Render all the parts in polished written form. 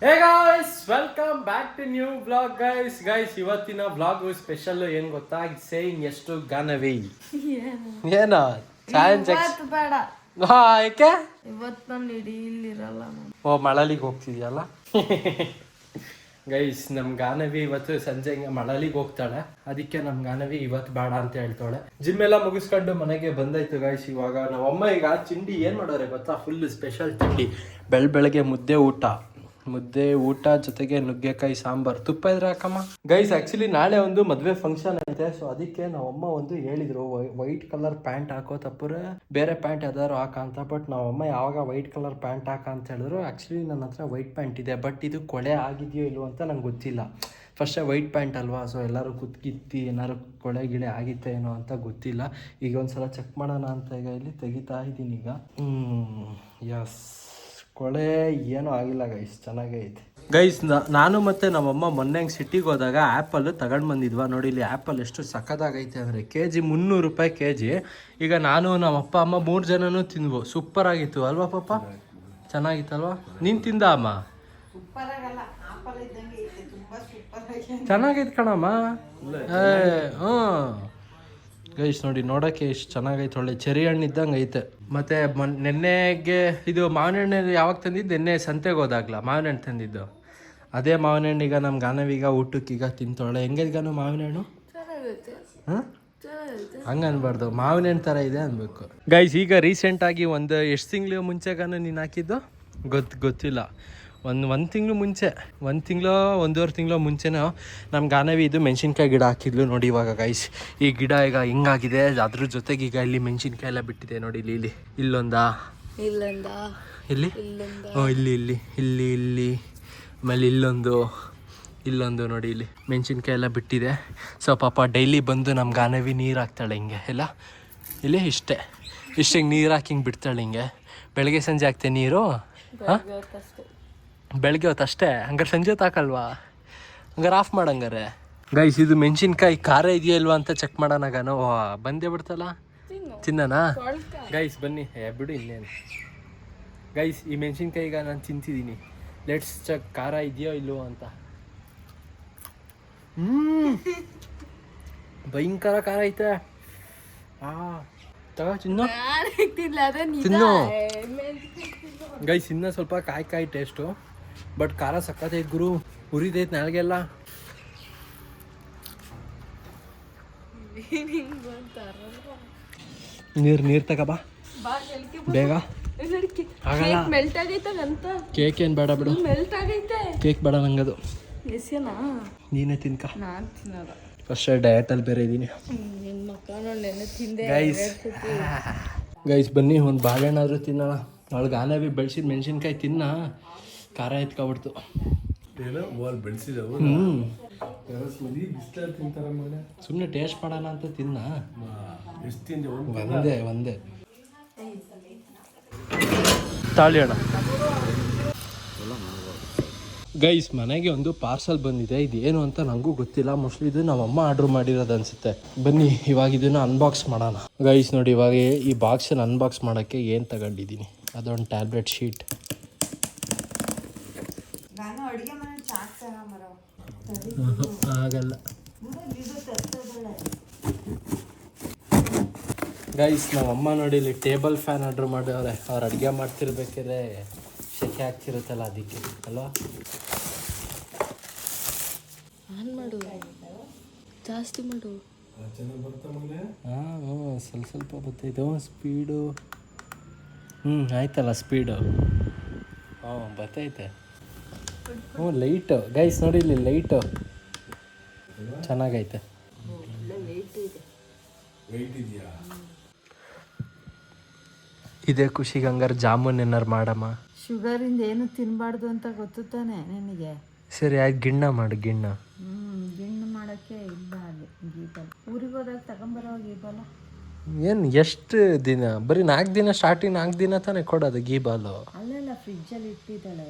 Hey guys welcome back to new blog guys ಇವತ್ತಿನ blog special ಏನ್ ಗೊತ್ತಾ saying ಎಷ್ಟು ಗಾನವಿ ಏನ ಚಾಲೆಂಜ್ ಬೇಡ ಯಾಕೆ ಇವತ್ತು ನಾನು ಇಡೀ ಇಲ್ಲಿರಲ್ಲ ಓ ಮಳಲಿಗೆ ಹೋಗ್ತಿದ್ಯಲ್ಲ ಗೈಸ್ ನಮ್ ಗಾನವಿ ಇವತ್ತು ಸಂಜೆ ಮಳಲಿಗೆ ಹೋಗ್ತಾಳೆ ಅದಕ್ಕೆ ನಮ್ ಗಾನವಿ ಇವತ್ತು ಬೇಡ ಅಂತ ಹೇಳ್ತಾಳೆ ಜಿಮ್ ಎಲ್ಲ ಮುಗಿಸ್ಕೊಂಡು ಮನೆಗೆ ಬಂದಾಯ್ತು ಗೈಸ್ ಇವಾಗ ನಾವಮ್ಮ ಈಗ ತಿಂಡಿ ಏನ್ ಮಾಡೋರೆ ಗೊತ್ತಾ ಫುಲ್ ಸ್ಪೆಷಲ್ ತಿಂಡಿ ಬೆಳಗ್ಗೆ ಮುದ್ದೆ ಊಟ ಜೊತೆಗೆ ನುಗ್ಗೆಕಾಯಿ ಸಾಂಬಾರ್ ತುಪ್ಪ ಇದ್ರೆ ಹಾಕಮ್ಮ ಗೈಸ್ ಆಕ್ಚುಲಿ ನಾಳೆ ಒಂದು ಮದ್ವೆ ಫಂಕ್ಷನ್ ಐತೆ ಸೊ ಅದಕ್ಕೆ ನಾವಮ್ಮ ಒಂದು ಹೇಳಿದ್ರು ವೈಟ್ ಕಲರ್ ಪ್ಯಾಂಟ್ ಹಾಕೋ ತಪ್ಪರೆ ಬೇರೆ ಪ್ಯಾಂಟ್ ಯಾವ್ದಾದ್ರು ಹಾಕ ಅಂತ ಬಟ್ ನಾವಮ್ಮ ಯಾವಾಗ ವೈಟ್ ಕಲರ್ ಪ್ಯಾಂಟ್ ಹಾಕ ಅಂತ ಹೇಳಿದ್ರು ಆಕ್ಚುಲಿ ನನ್ನ ಹತ್ರ ವೈಟ್ ಪ್ಯಾಂಟ್ ಇದೆ ಬಟ್ ಇದು ಕೊಳೆ ಆಗಿದೆಯೋ ಇಲ್ವೋ ಅಂತ ನಂಗೆ ಗೊತ್ತಿಲ್ಲ ಫಸ್ಟೇ ವೈಟ್ ಪ್ಯಾಂಟ್ ಅಲ್ವಾ ಸೊ ಎಲ್ಲರೂ ಕುತ್ಕಿತ್ತಿ ಏನಾದ್ರು ಕೊಳೆ ಗಿಳೆ ಆಗಿತ್ತೆ ಏನೋ ಅಂತ ಗೊತ್ತಿಲ್ಲ ಈಗ ಒಂದ್ಸಲ ಚೆಕ್ ಮಾಡೋಣ ಅಂತ ಈಗ ಇಲ್ಲಿ ತೆಗಿತಾ ಇದ್ದೀನಿ ಈಗ ಯಸ್ ಕೊಳೆ ಏನೂ ಆಗಿಲ್ಲ ಗೈಸ್ ಚೆನ್ನಾಗೇ ಐತೆ ಗೈಸ್ ನಾನು ಮತ್ತು ನಮ್ಮಮ್ಮ ಮೊನ್ನೆ ಹಂಗೆ ಸಿಟಿಗೆ ಹೋದಾಗ ಆ್ಯಪಲ್ ತಗೊಂಡು ಬಂದಿದ್ವಾ ನೋಡಿ ಇಲ್ಲಿ ಆ್ಯಪಲ್ ಎಷ್ಟು ಸಖತ್ತಾಗೈತೆ ಅಂದರೆ KG 300 ರೂಪಾಯಿ KG ಈಗ ನಾನು ನಮ್ಮ ಅಪ್ಪ ಅಮ್ಮ 3 ಜನನೂ ತಿಂದ್ವು ಸೂಪರ್ ಆಗಿತ್ತು ಅಲ್ವಾ ಪಾಪ ಚೆನ್ನಾಗಿತ್ತಲ್ವಾ ನೀನು ತಿಂದ ಅಮ್ಮ ಚೆನ್ನಾಗೈತೆ ಕಣಮ್ಮ ಹ್ಞೂ ಗೈಸ್ ನೋಡಿ ನೋಡೋಕ್ಕೆ ಎಷ್ಟು ಚೆನ್ನಾಗೈತೆ ಒಳ್ಳೆ ಚೆರಿ ಹಣ್ಣು ಇದ್ದಂಗೆ ಐತೆ ಮತ್ತು ನೆನ್ನೆಗೆ ಇದು ಮಾವಿನ ಹಣ್ಣು ಯಾವಾಗ ತಂದಿದ್ದು ನೆನ್ನೆ ಸಂತೆಗೆ ಹೋದಾಗ್ಲ ಮಾವಿನ ಹಣ್ಣು ತಂದಿದ್ದು ಅದೇ ಮಾವಿನ ಹಣ್ಣು ಈಗ ನಮ್ಮ ಗಾನವೀಗ ಊಟಕ್ಕೆ ಈಗ ತಿಂತೋಳೆ ಹೆಂಗೆ ಗಾನು ಮಾವಿನ ಹಣ್ಣು ಹಾಂ ಹಂಗೆ ಅನ್ಬಾರ್ದು ಮಾವಿನ ಹಣ್ಣು ಥರ ಇದೆ ಅನ್ಬೇಕು ಗೈಸ್ ಈಗ ರೀಸೆಂಟಾಗಿ ಒಂದು ಎಷ್ಟು ತಿಂಗಳು ಮುಂಚೆಗಾನು ನೀನು ಹಾಕಿದ್ದು ಗೊತ್ತಿಲ್ಲ ಒಂದು ತಿಂಗಳು ಮುಂಚೆ 1 ತಿಂಗಳು 1.5 ತಿಂಗಳು ಮುಂಚೆನೋ ನಮ್ಮ ಗಾನವಿ ಇದು ಮೆಣಸಿನ್ಕಾಯಿ ಗಿಡ ಹಾಕಿದ್ಲು ನೋಡಿ ಇವಾಗ ಗೈಸ್ ಈ ಗಿಡ ಈಗ ಹಿಂಗಾಗಿದೆ ಅದ್ರ ಜೊತೆಗೆ ಈಗ ಇಲ್ಲಿ ಮೆಣಸಿನ್ಕಾಯಿ ಎಲ್ಲ ಬಿಟ್ಟಿದೆ ನೋಡಿ ಇಲ್ಲಿ ಇಲ್ಲೊಂದಾ ಇಲ್ಲಿ ಇಲ್ಲಿ ಆಮೇಲೆ ಇಲ್ಲೊಂದು ನೋಡಿ ಇಲ್ಲಿ ಮೆಣಸಿನ್ಕಾಯಿ ಎಲ್ಲ ಬಿಟ್ಟಿದೆ ಸೊ ಪಾಪ ಡೈಲಿ ಬಂದು ನಮ್ಮ ಗಾನವಿ ನೀರು ಹಾಕ್ತಾಳೆ ಹಿಂಗೆ ಎಲ್ಲ ಇಲ್ಲಿ ಇಷ್ಟೇ ಹಿಂಗೆ ನೀರು ಹಾಕಿ ಹಿಂಗೆ ಬಿಡ್ತಾಳೆ ಹಿಂಗೆ ಬೆಳಗ್ಗೆ ಸಂಜೆ ಹಾಕ್ತೆ ನೀರು ಹಾಂ ಬೆಳಗ್ಗೆ ಹೊತ್ತು ಅಷ್ಟೇ ಹಂಗಾರೆ ಸಂಜೆ ಹೊತ್ತು ಹಾಕಲ್ವಾ ಹಂಗಾರೆ ಆಫ್ ಮಾಡಂಗಾರೆ ಗೈಸ್ ಇದು ಮೆಣಸಿನ್ಕಾಯಿ ಖಾರ ಇದೆಯಾ ಇಲ್ವಾ ಅಂತ ಚೆಕ್ ಮಾಡೋಣ ಗಾನು ಬಂದೇ ಬಿಡ್ತಲ್ಲ ತಿನ್ನನಾ ಗೈಸ್ ಬನ್ನಿ ಬಿಡು ಇನ್ನೇನು ಗೈಸ್ ಈ ಮೆಣಸಿನ್ಕಾಯಿ ಈಗ ನಾನು ತಿಂತಿದ್ದೀನಿ ಲೆಟ್ಸ್ ಚೆಕ್ ಖಾರ ಇದೆಯೋ ಇಲ್ವೋ ಅಂತ ಭಯಂಕರ ಖಾರ ಐತೆ ತಗೋ ತಿನ್ನು ಗೈಸ್ ಇನ್ನೂ ಸ್ವಲ್ಪ ಕಾಯಿ ಟೇಸ್ಟು ಬಟ್ ಖಾರ ಸಕ್ಕತ್ತೈತೆ ಗುರು ಉರಿದೈತೆ ನಾಳೆಗೆಲ್ಲ ನೀರು ತಗೋಬಾ ಬೇಗ ಕೇಕ್ ಏನು ಬೇಡ ಬಿಡು ಕೇಕ್ ಬೇಡ ನಂಗದು ನೀನೇ ತಿನ್ಕ ಫಸ್ಟ್ ಡಯಟಲ್ಲಿ ಬೇರೆ ಇದ್ದೀನಿ ಗೈಸ್ ಬನ್ನಿ ಒಂದು ಬಾಳೆಹಣ್ಣಾದ್ರೂ ತಿನ್ನೋಣ ಅವಳಿಗೆ ಆನವಿ ಬೆಳೆಸಿದ ಮೆಣಸಿನ್ಕಾಯಿ ತಿನ್ನ ಖಾರ ಎತ್ಕೊಬಿಡ್ತು ಸುಮ್ಮನೆ ಟೇಸ್ಟ್ ಮಾಡೋಣ ಅಂತ ತಿನ್ನ ಒಂದೇ ತಾಳಿಯೋಣ ಗೈಸ್ ಮನೆಗೆ ಒಂದು ಪಾರ್ಸಲ್ ಬಂದಿದೆ ಇದೇನು ಅಂತ ನನಗೂ ಗೊತ್ತಿಲ್ಲ ಮೋಸ್ಟ್ಲಿ ಇದು ನಮ್ಮಮ್ಮ ಆರ್ಡ್ರ್ ಮಾಡಿರೋದು ಅನಿಸುತ್ತೆ ಬನ್ನಿ ಇವಾಗ ಇದನ್ನು ಅನ್ಬಾಕ್ಸ್ ಮಾಡೋಣ ಗೈಸ್ ನೋಡಿ ಇವಾಗ ಈ ಬಾಕ್ಸನ್ನು ಅನ್ಬಾಕ್ಸ್ ಮಾಡೋಕ್ಕೆ ಏನು ತಗೊಂಡಿದ್ದೀನಿ ಅದೊಂದು ಟ್ಯಾಬ್ಲೆಟ್ ಶೀಟ್ ಆಗಲ್ಲ ಗೈಸ್ ನಮ್ಮಮ್ಮ ನೋಡಿ ಇಲ್ಲಿ ಟೇಬಲ್ ಫ್ಯಾನ್ ಆರ್ಡ್ರ್ ಮಾಡ್ಯವ್ರೆ ಅವ್ರು ಅಡುಗೆ ಮಾಡ್ತಿರ್ಬೇಕಾದ್ರೆ ಶೆಕೆ ಆಗ್ತಿರುತ್ತಲ್ಲ ಅದಕ್ಕೆ ಅಲ್ವಾ ಆನ್ ಮಾಡು ಜಾಸ್ತಿ ಮಾಡು ಹಾಂ ಸ್ವಲ್ಪ ಬರ್ತೈತೆ ಸ್ಪೀಡು ಆಯ್ತಲ್ಲ ಸ್ಪೀಡು ಬರ್ತೈತೆ ಲೈಟು ಗೈಸ್ ನೋಡಿ ಇಲ್ಲಿ ಲೈಟು ಚೆನ್ನಾಗೈತೆ ಇದೇ ಖುಷಿಗೆ ಹಂಗಾರೆ ಜಾಮೂನ್ ಏನಾರು ಮಾಡಮ್ಮ ಶುಗರಿಂದ ಏನು ತಿನ್ನಬಾರ್ದು ಅಂತ ಗೊತ್ತು ತಾನೆ ನಿನಗೆ ಸರಿ ಆಯ್ತು ಗಿಣ್ಣ ಮಾಡು ಗಿಣ್ಣ ಮಾಡೋಕ್ಕೆ ಇಲ್ಲ ಅಲ್ಲಿ ಗೀಬಲ್ ಊರಿಗೆ ಹೋದಾಗ ತಗೊಂಬರೋವಾಗ ಗೀಬಲ್ಲ ಏನು ಎಷ್ಟು ದಿನ ಬರೀ 4 ದಿನ ಸ್ಟಾರ್ಟಿಂಗ್ 4 ದಿನ ತಾನೇ ಕೊಡೋದು ಗೀಬಾಲು ಅಲ್ಲೆಲ್ಲ ಫ್ರಿಜ್ಜಲ್ಲಿ ಇಟ್ಟಿದ್ದಾಳೆ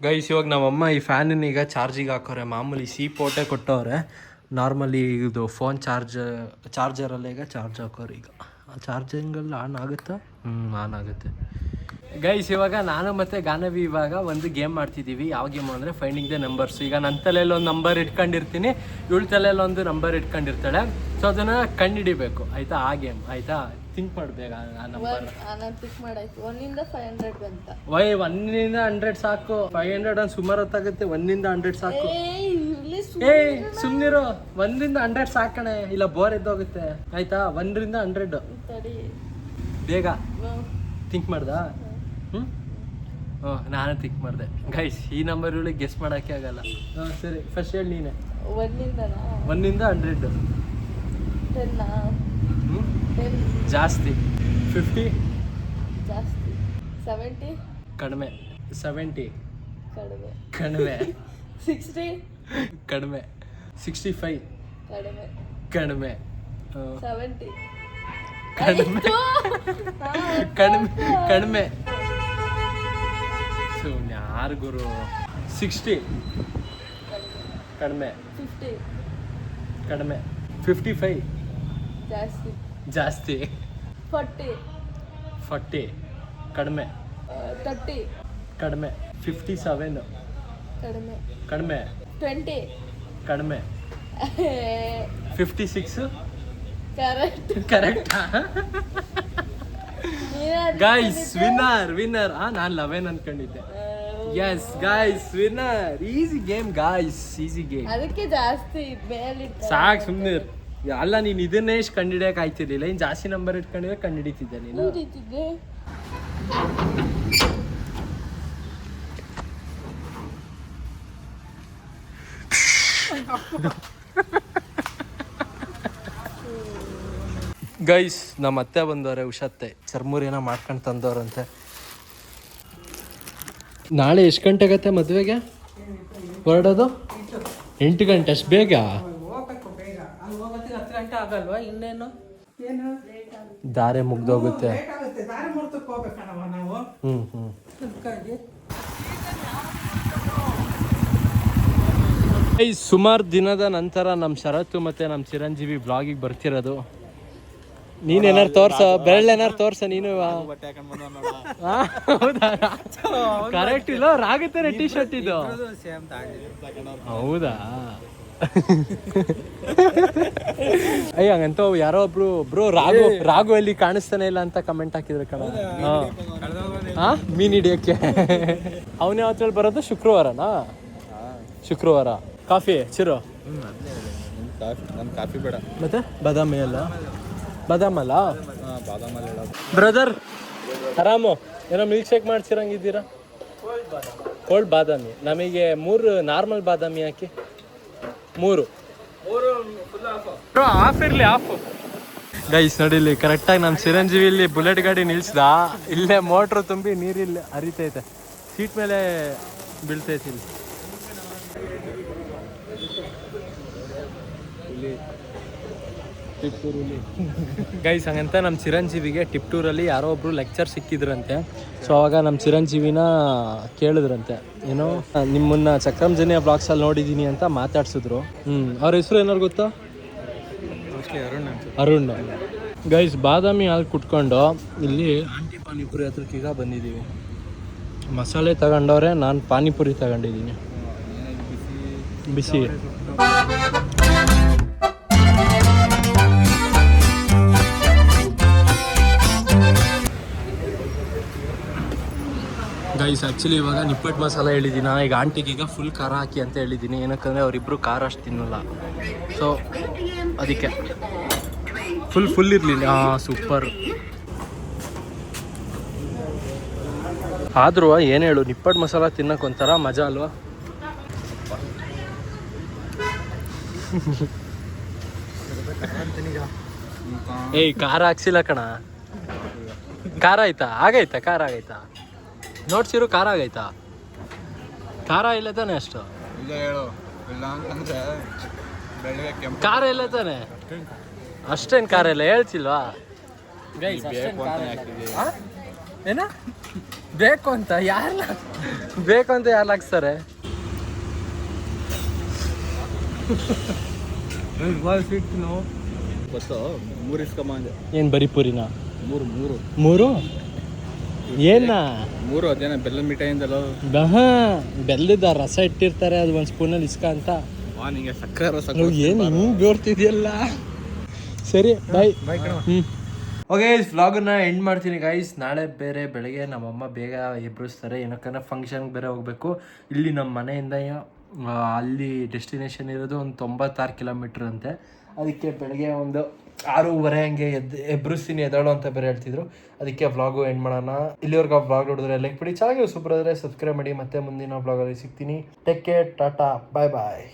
ಗೈಸ್ ಇವಾಗ ನಮ್ಮಮ್ಮ ಈ ಫ್ಯಾನನ್ನ ಈಗ ಚಾರ್ಜಿಗೆ ಹಾಕೋರೆ ಮಾಮೂಲಿ ಪೋಟೆ ಕೊಟ್ಟವ್ರೆ ನಾರ್ಮಲಿ ಇದು ಫೋನ್ ಚಾರ್ಜರಲ್ಲಿ ಈಗ ಚಾರ್ಜ್ ಹಾಕೋರು ಈಗ ಚಾರ್ಜಿಂಗಲ್ಲಿ ಆನ್ ಆಗುತ್ತಾ ಆನ್ ಆಗುತ್ತೆ ಗೈಸ್ ಇವಾಗ ನಾನು ಮತ್ತೆ ಗಾನವಿ ಇವಾಗ ಒಂದು ಗೇಮ್ ಮಾಡ್ತಿದ್ದೀವಿ. ಯಾವ ಗೇಮ್ ಅಂದರೆ ಫೈಂಡಿಂಗ್ ದ ನಂಬರ್ಸ್. ಈಗ ನನ್ನ ತಲೆಯಲ್ಲಿ ಒಂದು ನಂಬರ್ ಇಟ್ಕೊಂಡಿರ್ತೀನಿ, ಇವಳ ತಲೆಯಲ್ಲಿ ಒಂದು ನಂಬರ್ ಇಟ್ಕೊಂಡಿರ್ತಾಳೆ. ಸೊ ಅದನ್ನು ಕಂಡುಹಿಡಿಬೇಕು ಆಯಿತಾ, ಆ ಗೇಮ್ ಆಯಿತಾ. ಥಿಂಕ್ ಮಾಡಬೇಕು ಆ ನಂಬರ್. ನಾನು ಥಿಂಕ್ ಮಾಡಾಯ್ತು 1 ಇಂದ 500 ಅಂತ. 1 ಇಂದ 100 ಸಾಕು. 500 ಒಂದು ಸುಮಾರು ಹೊತ್ತಾಗುತ್ತೆ. 1 ಇಂದ 100 ಸಾಕು. ಸುಮ್ಮನಿರೋ, 1 ಇಂದ 100 ಸಾಕಣೆ, ಇಲ್ಲ ಬೋರ್ ಎದ್ದೋಗುತ್ತೆ ಆಯ್ತಾ. 1 ರಿಂದ 100 ಬೇಗ ಥಿಂಕ್ ಮಾಡ್ದಾ? ನಾನು ಥಿಂಕ್ ಮಾಡಿದೆ ಗೈಸ್. ಈ ನಂಬರ್ ಇವಳಿಗೆ ಗೆಸ್ ಮಾಡೋಕ್ಕೆ ಆಗಲ್ಲ. ಸರಿ ಫಸ್ಟ್ ಹೇಳಿ ನೀನೆ. 1 ಇಂದ 100 10 ಜಾಸ್ತಿ. 50 ಜಾಸ್ತಿ. 70 ಕಡಿಮೆ. 70 ಕಡಿಮೆ. ಕಡಿಮೆ. 60 ಕಡಿಮೆ. 65 ಕಡಿಮೆ. ಕಡಿಮೆ. 70 ಕಡಿಮೆ. ಕಡಿಮೆ. ಕಡಿಮೆ. ಯಾರು ಗುರು? 60 ಕಡಿಮೆ. 50 ಕಡಿಮೆ. 55 ಜಾಸ್ತಿ. ಜಾಸ್ತಿ. 40 ಕಡಿಮೆ. 30 ಕಡಿಮೆ. 57 ಕಡಿಮೆ. ಕಡಿಮೆ. 20 ಕಡಿಮೆ. 56 ಕರೆಕ್ಟ್. ಕರೆಕ್ಟ್. Guys winner. ನಾನು 11 ಅನ್ಕೊಂಡಿದ್ದೆ. Yes guys winner. Easy game guys, easy game. ಅದಕ್ಕೆ ಜಾಸ್ತಿ ಮೇಲೆ ಸಾಕು ಸುಮ್ಮನೆ. ಅಲ್ಲ ನೀನು ಇದನ್ನೇ ಇಷ್ಟು ಕಂಡಿಡಿಯಕ್ಕೆ ಆಯ್ತಿರ್ಲಿಲ್ಲ, ಇನ್ನು ಜಾಸ್ತಿ ನಂಬರ್ ಇಟ್ಕೊಂಡಿದ್ರೆ ಕಂಡಿಡಿತಿದ್ದೆ ನೀನು. ಹಿಡಿತಿದ್ದೆ. ಗೈಸ್ ನಮ್ಮ ಅತ್ತೆ ಬಂದವ್ರೆ, ಉಷತ್ತೆ ಚರ್ಮೂರ್ ಏನೋ ಮಾಡ್ಕೊಂಡು ತಂದವ್ರಂತೆ. ನಾಳೆ ಎಷ್ಟು ಗಂಟೆಗತ್ತೆ ಮದುವೆಗೆ ಹೊರಡೋದು? 8 ಗಂಟೆ. ಅಷ್ಟು ಬೇಗ? ಆಗಲ್ವಾ? ಇನ್ನೇನು ದಾರೆ ಮುಗ್ದೋಗುತ್ತೆ. ಸುಮಾರು ದಿನದ ನಂತರ ನಮ್ಮ ಶರತ್ತು ಮತ್ತೆ ನಮ್ಮ ಚಿರಂಜೀವಿ ಬ್ಲಾಗಿಗೆ ಬರ್ತಿರೋದು. ನೀನೇನಾರು ತೋರ್ಸ, ಬೆರಳೇನಾರು ತೋರ್ಸ ನೀನು. ಹೌದಾ? ಕರೆಕ್ಟ್ ಇಲ್ಲ ರಾಗುತ್ತೆ ಟಿ ಶರ್ಟ್ ಇದು. ಹೌದಾ? ಅಯ್ಯ ಹಂಗಂತ ಯಾರೋ ಒಬ್ರು ಬ್ರೋ ರಾಘು ಅಲ್ಲಿ ಕಾಣಿಸ್ತಾನೆ ಇಲ್ಲ ಅಂತ ಕಮೆಂಟ್ ಹಾಕಿದ್ರು ಕಣ. ಮೀನ್ ಹಿಡಿಯಕ್ಕೆ ಅವನ ಯಾವತ್ತಲ್ಲಿ ಬರೋದು? ಶುಕ್ರವಾರನಾ? ಶುಕ್ರವಾರ. ಕಾಫಿ ಚಿರು? ಕಾಫಿ ಬೇಡ. ಮತ್ತೆ ಬಾದಾಮಿ ಅಲ್ಲ? ಬಾದಾಮಲ್ಲ ಬ್ರದರ್? ಆರಾಮು? ಏನೋ ಮಿಲ್ಕ್ ಶೇಕ್ ಮಾಡ್ಸಿರಂಗಿದ್ದೀರಾ? ಕೋಲ್ಡ್ ಬಾದಾಮಿ. ನಮಗೆ 3 ನಾರ್ಮಲ್ ಬಾದಾಮಿ ಹಾಕಿ. 3 ಆಫ್ ಇರಲಿ. ಆಫ್ ಗೈಸ್ ನೋಡಿಲ್ಲಿ ಕರೆಕ್ಟಾಗಿ ನಮ್ಮ ಚಿರಂಜೀವಿ ಇಲ್ಲಿ ಬುಲೆಟ್ ಗಾಡಿ ನಿಲ್ಸ್ದ. ಇಲ್ಲೇ ಮೋಟ್ರು ತುಂಬಿ ನೀರಿಲ್ಲಿ ಹರಿತೈತೆ, ಸೀಟ್ ಮೇಲೆ ಬೀಳ್ತೈತಿ ಇಲ್ಲಿ. ಗೈಸ್ ಹಂಗಂತ ನಮ್ಮ ಚಿರಂಜೀವಿಗೆ ಟಿಪ್ಟೂರಲ್ಲಿ ಯಾರೋ ಒಬ್ರು ಲೆಕ್ಚರ್ ಸಿಕ್ಕಿದ್ರಂತೆ. ಸೊ ಅವಾಗ ನಮ್ಮ ಚಿರಂಜೀವಿನ ಕೇಳಿದ್ರಂತೆ, ಏನೋ ನಿಮ್ಮನ್ನ ಚಕ್ರಂ ಜನಿಯ ಬ್ಲಾಗ್ಸಲ್ಲಿ ನೋಡಿದ್ದೀನಿ ಅಂತ ಮಾತಾಡ್ಸಿದ್ರು. ಅವ್ರ ಹೆಸರು ಏನಾರು ಗೊತ್ತಾ? ಅರುಣ್. ಗೈಸ್ ಬಾದಾಮಿ ಹಾಲು ಕುಟ್ಕೊಂಡು ಇಲ್ಲಿ ಆಂಟಿ ಪಾನಿಪುರಿ ಹತ್ರಕ್ಕೆ ಈಗ ಬಂದಿದ್ದೀವಿ. ಮಸಾಲೆ ತಗೊಂಡವ್ರೆ, ನಾನು ಪಾನಿಪುರಿ ತಗೊಂಡಿದ್ದೀನಿ ಬಿಸಿ. ಗೈಸ್ ಆ್ಯಕ್ಚುಲಿ ಇವಾಗ ನಿಪ್ಪಟ್ಟು ಮಸಾಲ ಹೇಳಿದ್ದೀನಿ. ಈಗ ಆಂಟಿಗೀಗ ಫುಲ್ ಖಾರ ಹಾಕಿ ಅಂತ ಹೇಳಿದ್ದೀನಿ, ಏನಕ್ಕಂದರೆ ಅವರಿಬ್ಬರು ಖಾರ ಅಷ್ಟು ತಿನ್ನಲ್ಲ. ಸೊ ಅದಕ್ಕೆ ಫುಲ್ ಇರಲಿಲ್ಲ. ಸೂಪರ್. ಆದರೂ ಏನು ಹೇಳು, ನಿಪ್ಪಟ್ಟು ಮಸಾಲ ತಿನ್ನೋಕೆ ಒಂಥರ ಮಜಾ ಅಲ್ವಾ? ಏಯ್ ಖಾರ ಹಾಕ್ಸಿಲ್ಲ ಕಣ. ಖಾರ ಆಯ್ತಾ? ಆಗೈತಾ? ಖಾರ ಆಗೈತಾ? ನೋಡ್ಸಿರು ಖಾರ ಆಗೈತಾ? ಖಾರ ಇಲ್ಲ ತಾನೆ ಅಷ್ಟು? ಖಾರ ಇಲ್ಲ ತಾನೆ? ಅಷ್ಟೇನು ಖಾರ ಇಲ್ಲ ಹೇಳ್ತಿಲ್ವಾ? ಏನ ಬೇಕು ಅಂತ ಯಾರು ಹಾಕ್ಸ್ತಾರೆ? ಗೊತ್ತು 3 ಇಸ್ಕೊಂಬಂದೆ. ಏನು ಬರೀ ಪೂರಿನ? 3 3 ಏನ 3 ಅದೇನ ಬೆಲ್ಲದ ಮಿಠಾಯಿಂದಲೋ ಬೆಲ್ಲದ ರಸ ಇಟ್ಟಿರ್ತಾರೆ ಅದು ಒಂದು ಸ್ಪೂನಲ್ಲಿ ಇಸ್ಕ ಅಂತ ನಿಂಗೆ ಸಕ್ಕರೆ ಏನು ಹಿಂಗೆ ಬೇರ್ತಿದೆಯಲ್ಲ. ಸರಿ ಬಾಯ್. ಓಕೆ ವ್ಲಾಗನ್ನ ಎಂಡ್ ಮಾಡ್ತೀನಿ ಗೈಸ್. ನಾಳೆ ಬೇರೆ ಬೆಳಗ್ಗೆ ನಮ್ಮಮ್ಮ ಬೇಗ ಎಬ್ಬಿಸ್ತಾರೆ, ಏನಕ್ಕಂದ್ರೆ ಫಂಕ್ಷನ್ಗೆ ಬೇರೆ ಹೋಗಬೇಕು. ಇಲ್ಲಿ ನಮ್ಮ ಮನೆಯಿಂದ ಅಲ್ಲಿ ಡೆಸ್ಟಿನೇಷನ್ ಇರೋದು ಒಂದು 96 ಕಿಲೋಮೀಟ್ರ್ ಅಂತೆ. ಅದಕ್ಕೆ ಬೆಳಗ್ಗೆ ಒಂದು 6:30 ಹಂಗೆ ಎಬ್ಬಿಸ್ತೀನಿ, ಎದ್ದೇಳು ಅಂತ ಬೇರೆ ಹೇಳ್ತಿದ್ರು. ಅದಕ್ಕೆ ವ್ಲಾಗು ಎಂಡ್ ಮಾಡೋಣ. ಇಲ್ಲಿವರೆಗೂ ವ್ಲಾಗ್ ನೋಡಿದ್ರೆ ಲೈಕ್ ಮಾಡಿ, ಚೆನ್ನಾಗಿ ಸೂಪರ್ ಆದರೆ ಸಬ್ಸ್ಕ್ರೈಬ್ ಮಾಡಿ. ಮತ್ತೆ ಮುಂದಿನ ವ್ಲಾಗಲ್ಲಿ ಸಿಗ್ತೀನಿ. ಟೇಕ್ ಕೇರ್, ಟಾಟಾ, ಬಾಯ್ ಬಾಯ್.